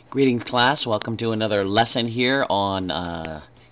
Greetings, class. Welcome to another lesson here on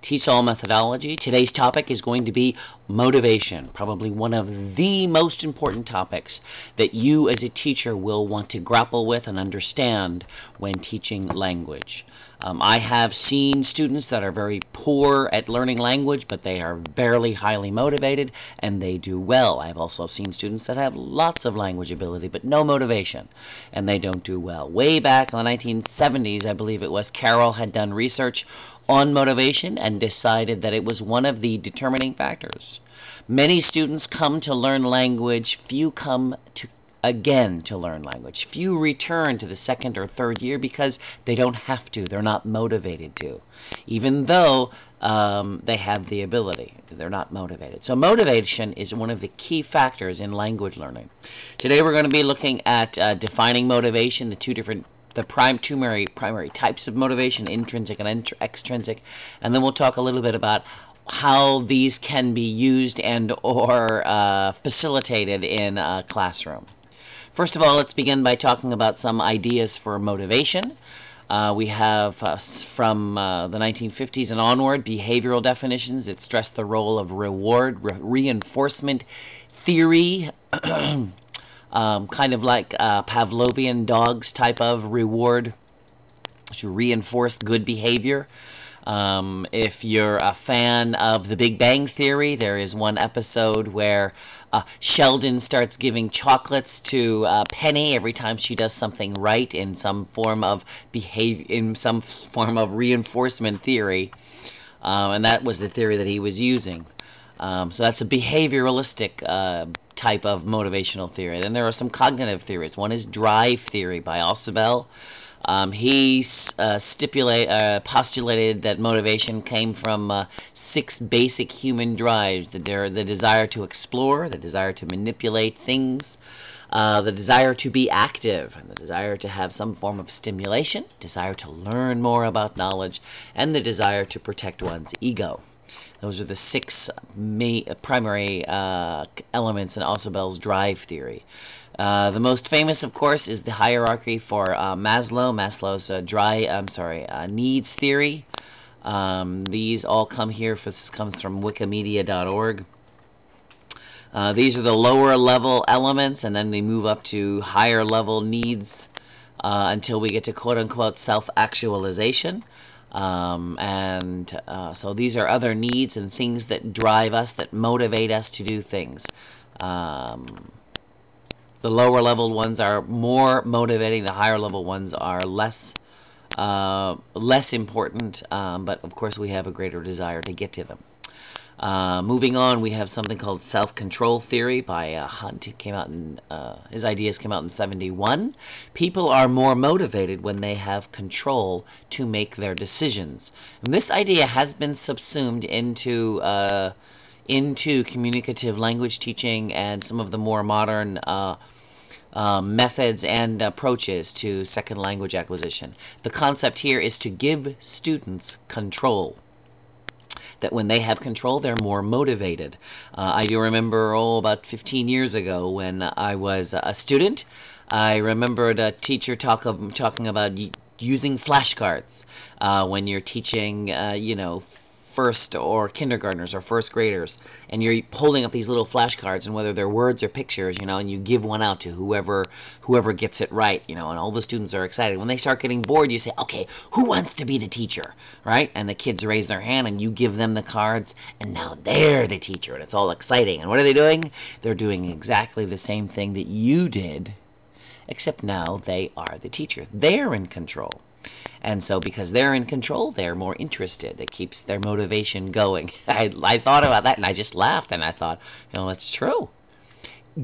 TESOL methodology. Today's topic is going to be motivation, probably one of the most important topics that you as a teacher will want to grapple with and understand when teaching language. I have seen students that are very poor at learning language, but they are barely highly motivated, and they do well. I've also seen students that have lots of language ability, but no motivation, and they don't do well. Way back in the 1970s, I believe it was, Carroll had done research on motivation and decided that it was one of the determining factors. Many students come to learn language, few come again to learn language. Few return to the second or third year because they don't have to. They're not motivated to. Even though they have the ability, they're not motivated. So motivation is one of the key factors in language learning. Today we're going to be looking at defining motivation, the primary types of motivation, intrinsic and extrinsic, and then we'll talk a little bit about how these can be used and or facilitated in a classroom. First of all, let's begin by talking about some ideas for motivation. We have from the 1950s and onward behavioral definitions that stress the role of reinforcement theory, kind of like Pavlovian dogs type of reward to reinforce good behavior. If you're a fan of The Big Bang Theory, there is one episode where Sheldon starts giving chocolates to Penny every time she does something right in some form of reinforcement theory, and that was the theory that he was using. So that's a behavioralistic type of motivational theory. Then there are some cognitive theories. One is drive theory by Ausubel. He postulated that motivation came from 6 basic human drives: the desire to explore, the desire to manipulate things, the desire to be active, and the desire to have some form of stimulation, desire to learn more about knowledge, and the desire to protect one's ego. Those are the 6 primary elements in Ausubel's drive theory. The most famous, of course, is the hierarchy for Maslow's needs theory. These all come here. This comes from wikimedia.org. These are the lower level elements, and then they move up to higher level needs until we get to quote-unquote self-actualization. So these are other needs and things that drive us, that motivate us to do things. The lower level ones are more motivating. The higher level ones are less important, but of course we have a greater desire to get to them. Moving on, we have something called self-control theory by Hunt. It came out in his ideas came out in '71. People are more motivated when they have control to make their decisions. And this idea has been subsumed into communicative language teaching and some of the more modern methods and approaches to second language acquisition. The concept here is to give students control. That when they have control, they're more motivated. I do remember, about 15 years ago when I was a student, I remembered a teacher talking about using flashcards when you're teaching, first or kindergartners or first graders, and you're holding up these little flashcards, and whether they're words or pictures, and you give one out to whoever gets it right, and all the students are excited. When they start getting bored, you say, okay, who wants to be the teacher, right? And the kids raise their hand, and you give them the cards, and now they're the teacher, and it's all exciting. And what are they doing? They're doing exactly the same thing that you did, except now they are the teacher. They're in control. And so because they're in control, they're more interested. It keeps their motivation going. I thought about that, and I just laughed, and I thought, that's true.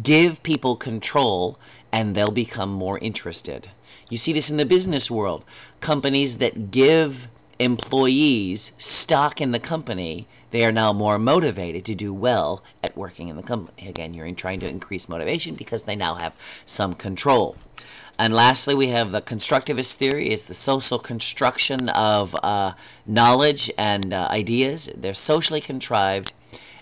Give people control, and they'll become more interested. You see this in the business world. Companies that give employees stock in the company, they are now more motivated to do well at working in the company. Again, you're trying to increase motivation because they now have some control. And lastly, we have the constructivist theory, is the social construction of knowledge and ideas. They're socially contrived,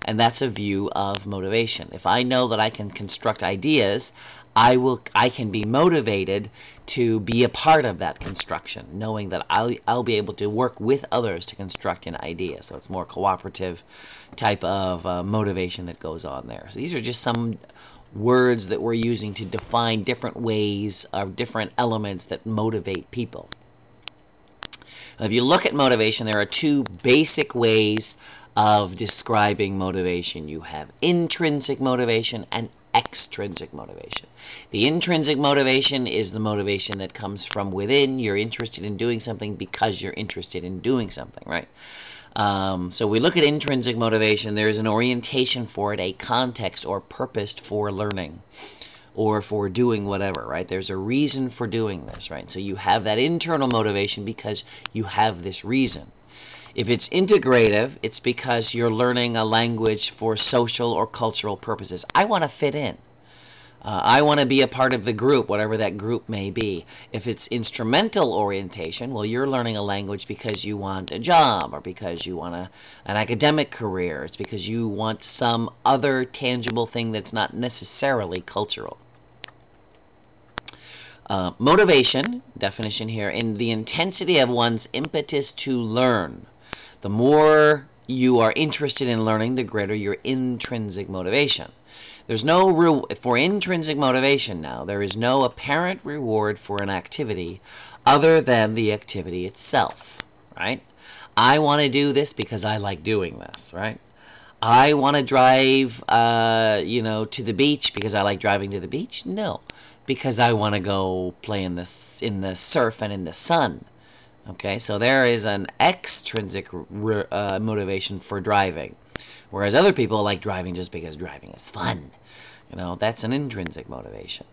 and that's a view of motivation. If I know that I can construct ideas, I can be motivated to be a part of that construction, knowing that I'll be able to work with others to construct an idea. So it's more cooperative type of motivation that goes on there. So these are just some words that we're using to define different ways of different elements that motivate people. If you look at motivation, there are two basic ways of describing motivation. You have intrinsic motivation and extrinsic motivation. The intrinsic motivation is the motivation that comes from within. You're interested in doing something because you're interested in doing something, right? So we look at intrinsic motivation. There's an orientation for it, a context or purpose for learning or for doing whatever, right? There's a reason for doing this, right? So you have that internal motivation because you have this reason. If it's integrative, it's because you're learning a language for social or cultural purposes. I want to fit in. I want to be a part of the group, whatever that group may be. If it's instrumental orientation, well, you're learning a language because you want a job or because you want an academic career. It's because you want some other tangible thing that's not necessarily cultural. Motivation, definition here, in the intensity of one's impetus to learn. The more you are interested in learning, the greater your intrinsic motivation. There's no for intrinsic motivation now, there is no apparent reward for an activity other than the activity itself, right? I want to do this because I like doing this, right? I want to drive, to the beach because I like driving to the beach? No, because I want to go play in the surf and in the sun. Okay, so there is an extrinsic motivation for driving, whereas other people like driving just because driving is fun. That's an intrinsic motivation.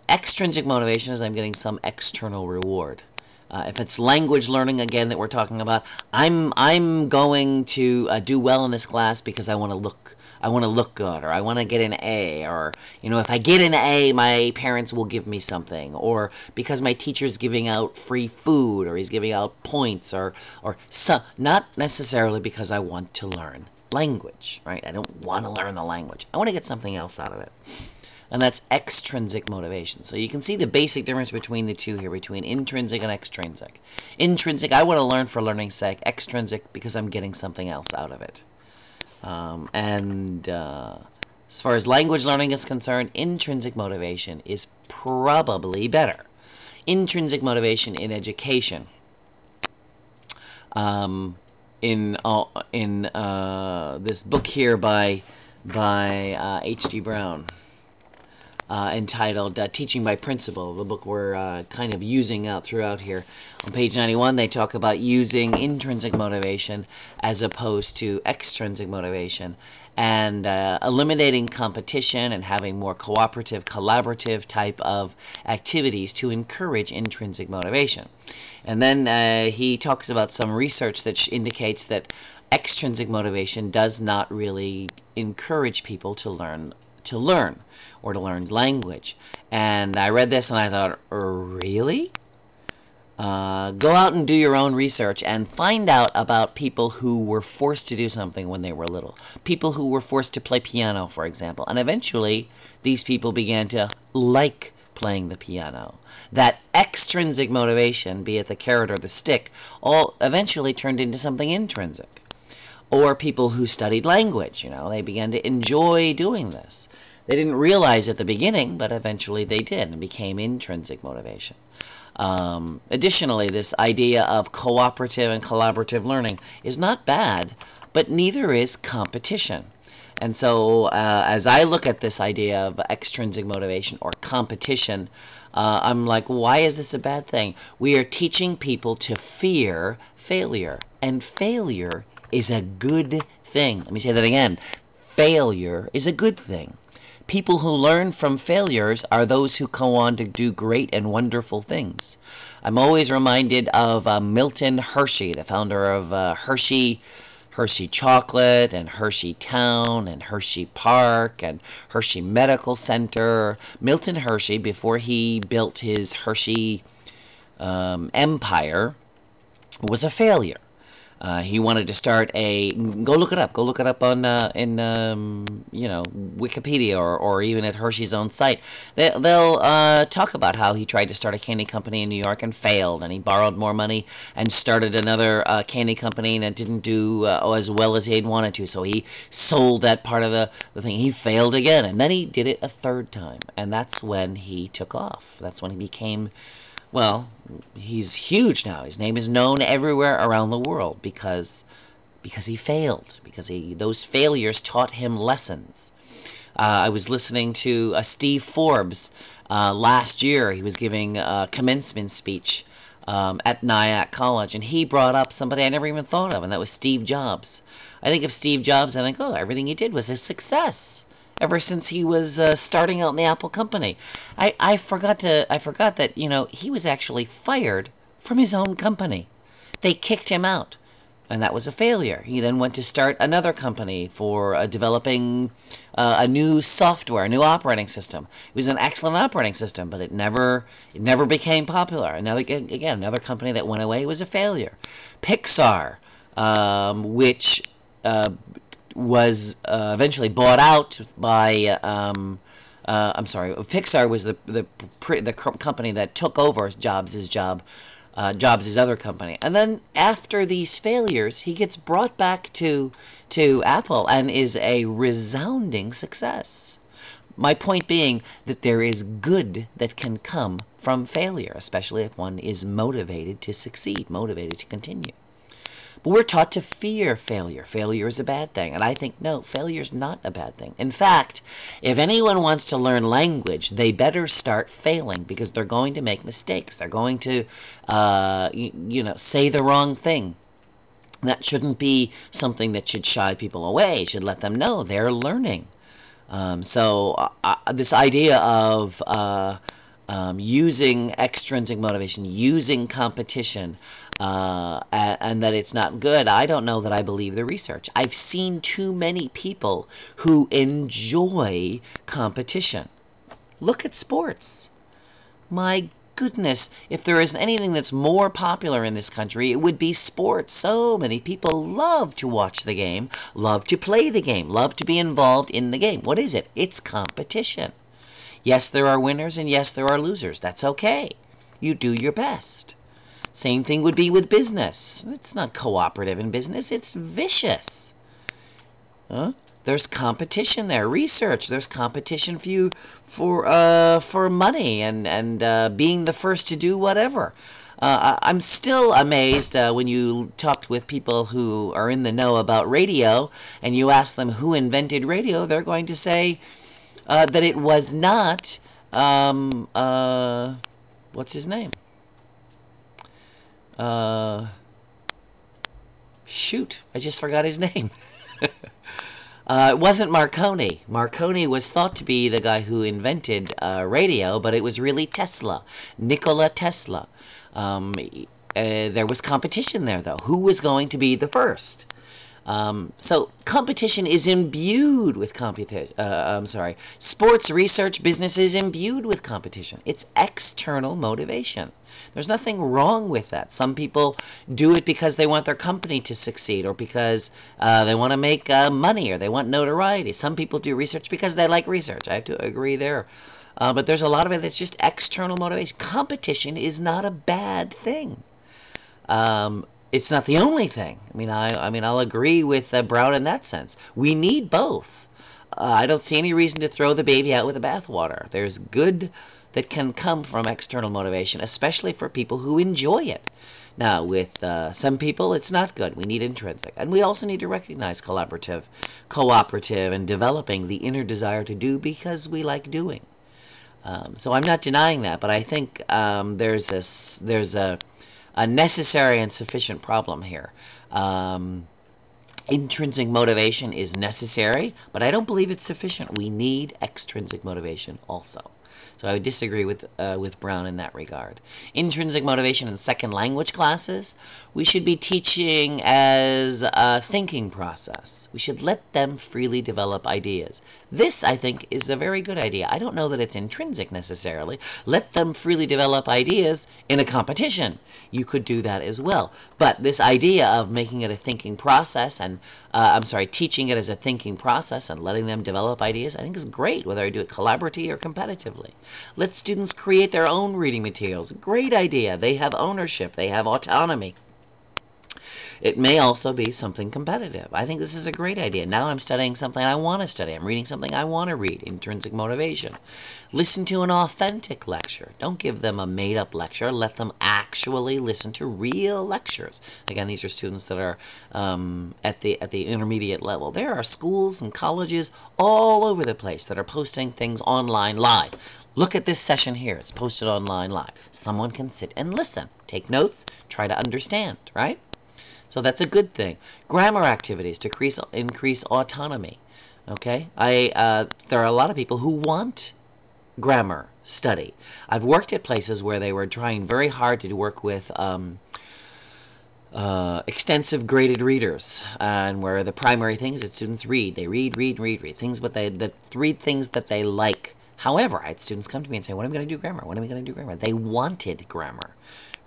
Extrinsic motivation is I'm getting some external reward. If it's language learning, again, that we're talking about, I'm going to do well in this class because I want to look good, or I want to get an A, or if I get an A, my parents will give me something, or because my teacher's giving out free food, or he's giving out points, or not necessarily because I want to learn language, right? I don't want to learn the language. I want to get something else out of it. And that's extrinsic motivation. So you can see the basic difference between the two here, between intrinsic and extrinsic. Intrinsic, I want to learn for learning's sake. Extrinsic, because I'm getting something else out of it. As far as language learning is concerned, intrinsic motivation is probably better. Intrinsic motivation in education. In this book here by H.D. Brown, entitled Teaching by Principle, the book we're kind of using out throughout here. On page 91, they talk about using intrinsic motivation as opposed to extrinsic motivation, and eliminating competition and having more cooperative, collaborative type of activities to encourage intrinsic motivation. And then he talks about some research that indicates that extrinsic motivation does not really encourage people to learn or to learn language. And I read this and I thought, really? Go out and do your own research and find out about people who were forced to do something when they were little. People who were forced to play piano, for example. And eventually, these people began to like playing the piano. That extrinsic motivation, be it the carrot or the stick, all eventually turned into something intrinsic. Or people who studied language, they began to enjoy doing this. They didn't realize at the beginning, but eventually they did, and became intrinsic motivation. Additionally, this idea of cooperative and collaborative learning is not bad, but neither is competition. And so as I look at this idea of extrinsic motivation or competition, I'm like, why is this a bad thing? We are teaching people to fear failure, and failure is a good thing. Let me say that again. Failure is a good thing. People who learn from failures are those who go on to do great and wonderful things. I'm always reminded of Milton Hershey, the founder of Hershey Chocolate and Hershey Town and Hershey Park and Hershey Medical Center. Milton Hershey, before he built his Hershey empire, was a failure. He wanted to start a, go look it up. Go look it up on Wikipedia or even at Hershey's own site. They'll talk about how he tried to start a candy company in New York and failed, and he borrowed more money and started another candy company, and it didn't do as well as he had wanted to. So he sold that part of the thing. He failed again, and then he did it a third time, and that's when he took off. That's when he became, well, he's huge now. His name is known everywhere around the world because he failed, because those failures taught him lessons. I was listening to Steve Forbes last year. He was giving a commencement speech at Nyack College, and he brought up somebody I never even thought of, and that was Steve Jobs. I think of Steve Jobs, and I think, oh, everything he did was a success ever since he was starting out in the Apple company. I forgot that, he was actually fired from his own company. They kicked him out, and that was a failure. He then went to start another company for developing a new software, a new operating system. It was an excellent operating system, but it never became popular. Another company that went away was a failure. Pixar, which was eventually bought out by Pixar was the company that took over Jobs' other company. And then after these failures, he gets brought back to Apple and is a resounding success. My point being that there is good that can come from failure, especially if one is motivated to succeed, motivated to continue. But we're taught to fear failure. Failure is a bad thing. And I think, no, failure is not a bad thing. In fact, if anyone wants to learn language, they better start failing, because they're going to make mistakes. They're going to, say the wrong thing. That shouldn't be something that should shy people away. It should let them know they're learning. This idea of using extrinsic motivation, using competition, and that it's not good, I don't know that I believe the research. I've seen too many people who enjoy competition. Look at sports. My goodness, if there isn't anything that's more popular in this country, it would be sports. So many people love to watch the game, love to play the game, love to be involved in the game. What is it? It's competition. Yes, there are winners, and yes, there are losers. That's okay. You do your best. Same thing would be with business. It's not cooperative in business. It's vicious. There's competition there. Research. There's competition for money and being the first to do whatever. I'm still amazed when you talk with people who are in the know about radio, and you ask them who invented radio. They're going to say that it was not, what's his name? Shoot, I just forgot his name. It wasn't Marconi. Marconi was thought to be the guy who invented radio, but it was really Tesla, Nikola Tesla. There was competition there, though. Who was going to be the first? So competition is imbued with sports research business is imbued with competition. It's external motivation. There's nothing wrong with that. Some people do it because they want their company to succeed, or because they want to make money, or they want notoriety. Some people do research because they like research. I have to agree there. But there's a lot of it that's just external motivation. Competition is not a bad thing. It's not the only thing. I mean, I'll agree with Brown in that sense. We need both. I don't see any reason to throw the baby out with the bathwater. There's good that can come from external motivation, especially for people who enjoy it. Now, with some people, it's not good. We need intrinsic. And we also need to recognize cooperative, and developing the inner desire to do because we like doing. So I'm not denying that, but I think there's a necessary and sufficient problem here. Intrinsic motivation is necessary, but I don't believe it's sufficient. We need extrinsic motivation also. So I would disagree with Brown in that regard. Intrinsic motivation in second language classes, we should be teaching as a thinking process. We should let them freely develop ideas. This, I think, is a very good idea. I don't know that it's intrinsic necessarily. Let them freely develop ideas in a competition. You could do that as well. But this idea of making it a thinking process and, teaching it as a thinking process and letting them develop ideas, I think is great, whether I do it collaboratively or competitively. Let students create their own reading materials. Great idea. They have ownership. They have autonomy. It may also be something competitive. I think this is a great idea. Now I'm studying something I want to study. I'm reading something I want to read. Intrinsic motivation. Listen to an authentic lecture. Don't give them a made-up lecture. Let them actually listen to real lectures. Again, these are students that are at the intermediate level. There are schools and colleges all over the place that are posting things online live. Look at this session here. It's posted online live. Someone can sit and listen, take notes, try to understand, right? So that's a good thing. Grammar activities to increase autonomy. Okay, there are a lot of people who want grammar study. I've worked at places where they were trying very hard to work with extensive graded readers, and where the primary thing is that students read. They read things, but read things that they like. However, I had students come to me and say, "When am I going to do grammar? When am I going to do grammar?" They wanted grammar.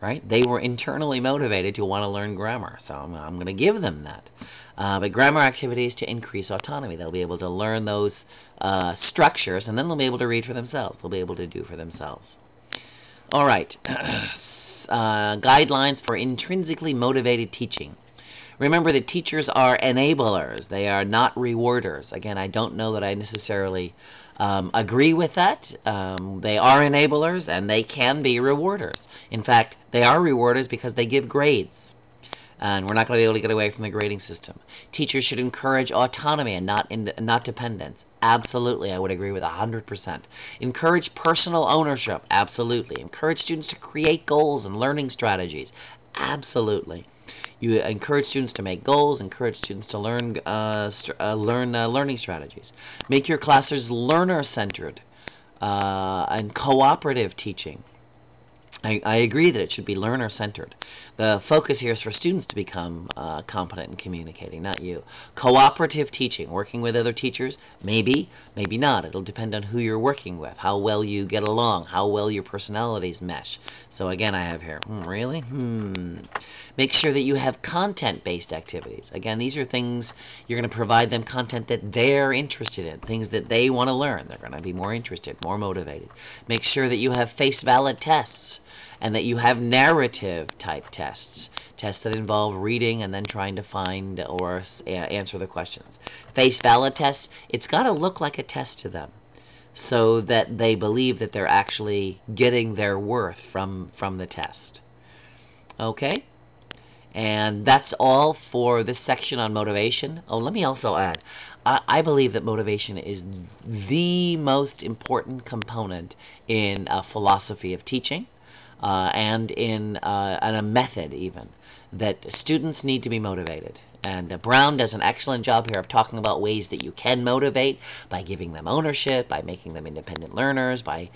Right? They were internally motivated to want to learn grammar, so I'm going to give them that. But grammar activities to increase autonomy. They'll be able to learn those structures, and then they'll be able to read for themselves. They'll be able to do for themselves. All right. Guidelines for intrinsically motivated teaching. Remember that teachers are enablers. They are not rewarders. Again, I don't know that I necessarily agree with that. They are enablers, and they can be rewarders. In fact, they are rewarders because they give grades. And we're not going to be able to get away from the grading system. Teachers should encourage autonomy and not dependence. Absolutely, I would agree with 100%. Encourage personal ownership. Absolutely. Encourage students to create goals and learning strategies. Absolutely. You encourage students to make goals, encourage students to learn learning strategies. Make your classes learner-centered and cooperative teaching. I agree that it should be learner-centered. The focus here is for students to become competent in communicating, not you. Cooperative teaching, working with other teachers, maybe, maybe not. It'll depend on who you're working with, how well you get along, how well your personalities mesh. So again, I have here, really? Make sure that you have content-based activities. Again, these are things you're going to provide them content that they're interested in, things that they want to learn. They're going to be more interested, more motivated. Make sure that you have face-valid tests, and that you have narrative-type tests, tests that involve reading and then trying to find or answer the questions. Face-valid tests, it's got to look like a test to them so that they believe that they're actually getting their worth from the test. Okay? And that's all for this section on motivation. Oh, let me also add, I believe that motivation is the most important component in a philosophy of teaching. And in a method even, that students need to be motivated. And Brown does an excellent job here of talking about ways that you can motivate by giving them ownership, by making them independent learners, by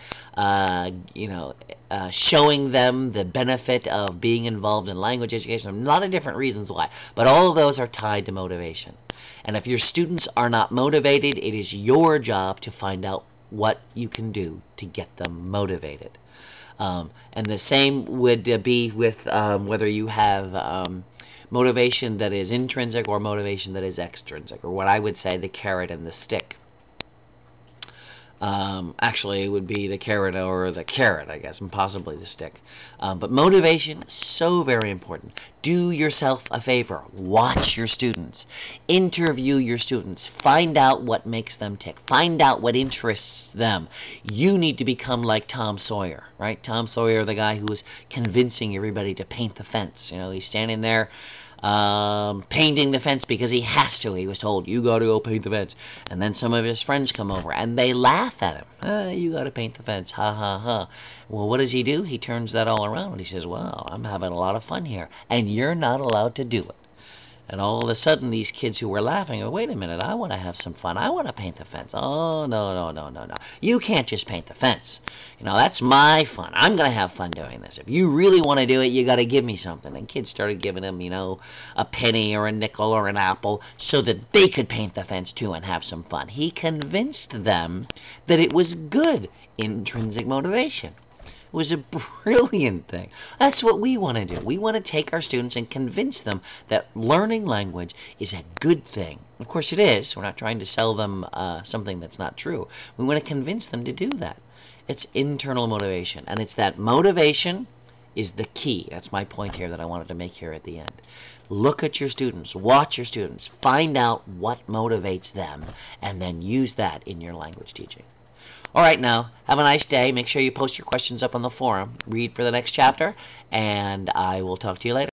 showing them the benefit of being involved in language education. A lot of different reasons why, but all of those are tied to motivation. And if your students are not motivated, it is your job to find out what you can do to get them motivated. And the same would be with whether you have motivation that is intrinsic or motivation that is extrinsic, or what I would say the carrot and the stick. Actually, it would be the carrot or the carrot, I guess, and possibly the stick. But motivation is so very important. Do yourself a favor. Watch your students. Interview your students. Find out what makes them tick. Find out what interests them. You need to become like Tom Sawyer, right? Tom Sawyer, the guy who was convincing everybody to paint the fence. You know, he's standing there painting the fence because he has to. He was told, you got to go paint the fence. And then some of his friends come over and they laugh at him. You got to paint the fence. Ha, ha, ha. Well, what does he do? He turns that all around and he says, well, I'm having a lot of fun here. And you're not allowed to do it. And all of a sudden, these kids who were laughing, oh, wait a minute, I want to have some fun. I want to paint the fence. Oh, no, no, no, no, no. You can't just paint the fence. That's my fun. I'm going to have fun doing this. If you really want to do it, you got to give me something. And kids started giving him, a penny or a nickel or an apple so that they could paint the fence too and have some fun. He convinced them that it was good. Intrinsic motivation. It was a brilliant thing. That's what we want to do. We want to take our students and convince them that learning language is a good thing. Of course it is. We're not trying to sell them something that's not true. We want to convince them to do that. It's internal motivation. And it's that motivation is the key. That's my point here that I wanted to make here at the end. Look at your students. Watch your students. Find out what motivates them. And then use that in your language teaching. All right, now, have a nice day. Make sure you post your questions up on the forum. Read for the next chapter, and I will talk to you later.